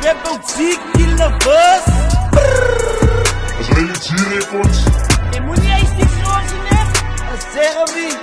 Rebel G, killer bus. As hy iets hier het ons. Je moet niet eens niks lozen, hè? Dat zeggen wie?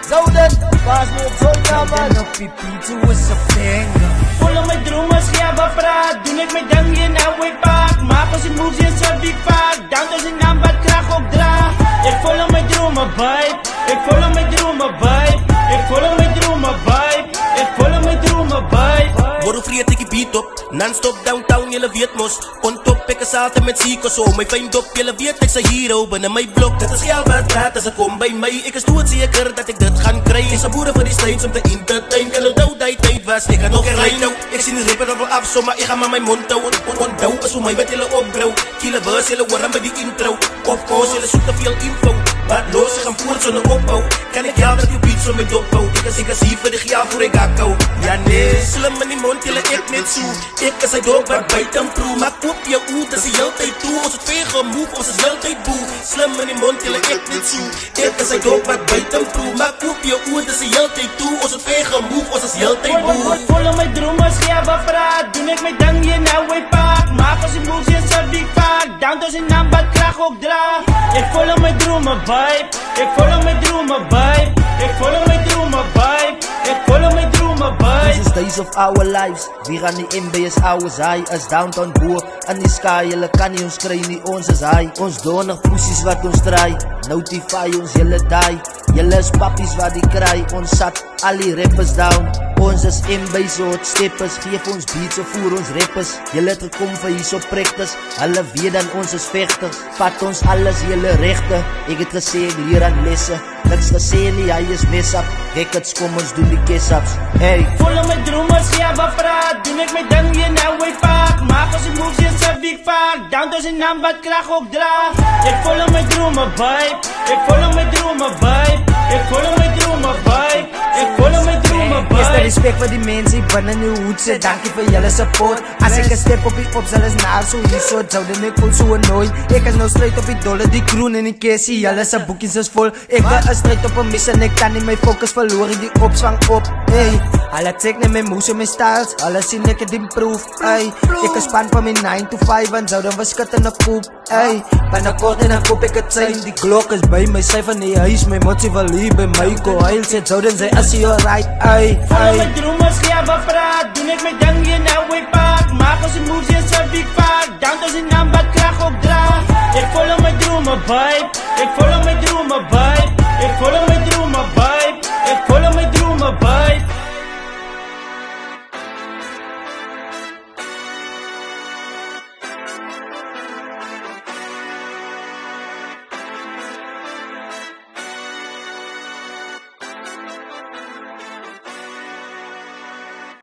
Zouden, pas me op zo'n man. Op die pizza was een banger. Follow my dromen, schjabba praat. Doen ik mijn ding in Huawei Park. Maak als ik moves in zijn big pack. Down als ik naam wat kracht op draag. Ik follow my dromen vibe. Ik follow my dromen vibe. Ik follow my dromen vibe. Ik follow my dromen vibe. Word vreet ek die beat op, non-stop downtown, jylle weet mos. On top, ek is altyd met Zico so. My fijn dop, jylle weet ek's a hero binnen my blok. Dit is geld wat praat as ek kom by my. Ek is doodseker dat ek dit gaan kry. Is a boere vir die steins om te entertain. Kan onthou die tyd was, ek kan ook herlijn nou. Ek sien die rapper al af, so maar ek gaan maar my mond hou. Onthou is hoe my wat jylle opbrouw. Kille verse, jylle hoor aan by die intro. Of course, jylle soek te veel info. Wat los, ek gaan voort sonder opbouw. Kan ek jou dat die beats om my dop hou. Ek is hier vir die geld voor ek hakkou. Ja nee, slim in die mond, jylle ek net so. Ek is hy dop wat buiten proe. Maar koop jou oud, dis die heel tyd toe. Ons het veel gemove, ons is heel tyd boe. Slim in die mond, jylle ek net so. Ek is hy dop wat buiten proe. Maar koop jou oud, dis die heel tyd toe. Ons het veel gemove, ons is heel tyd boe. Follow my dromen, schjabba praat. Doen ik mijn ding in Huawei Park. Maak als ik moves in zijn big pack. Down als ik naam wat kracht ook draag. Ik follow my dromen vibe. Ik follow my dromen vibe. Ik follow my dromen vibe. Ik follow my dromen vibe. This is days of our lives. Wir aan die MB is ours high. Is downtown boer in die sky. Jylle kan nie ons kry nie, ons is high. Ons donig poesies wat ons draai. Notify ons, jylle die. Jylle is pappies wat die kry. Ons sat al die rappers down. Ons is MB so hot steppers. Geef ons beats of voer ons rappers. Jylle het gekom vir hier so practice. Hulle weet dan ons is vechters. Vat ons alles jylle rechte. Ek het gesê ek leer aan lesse. Niks gesê nie, hy is mess up. Records kom ons doen die kiss-ups. Hey. Follow my dromen, schjabba praat. Doen ik mijn ding in Huawei Park. Maak als ik moves in zijn big pack. Down als ik naam wat kracht ook draag. Ik follow my dromen vibe. Ik follow my dromen vibe. Ik follow my dromen vibe. Ik follow my dromen vibe. Is de respect vir die mense hier binnen die hoed sê. Dankie vir julle support. As ek een step op die opstel is naar so hier so. Zouden ek voel so annoyed. Ek is nou straight op die dolle, die kroon en die cassie. Julle se boekies is vol. Ek is straight op een mission. Ek kan nie my focus verloor. Die opswang op. Hey. Alle check nie my moves en my styles. Alle sien ek het improve. Hey. Ek is span van my 9 to 5. En zouden we skit in die koop. Hey. Binnenkort en dan koop ek het zijn. Die klok is by my sy van die huis. My motsie wil hier by my ko. Heil sê zouden sy is hier alright. Hey. Follow my dromen, schjabba praat. Doen ik mijn ding in Huawei Park. Maak als ik moves in zijn big pack. Down als ik naam wat kracht ook draag. Ik follow my dromen vibe. Ik follow my dromen vibe.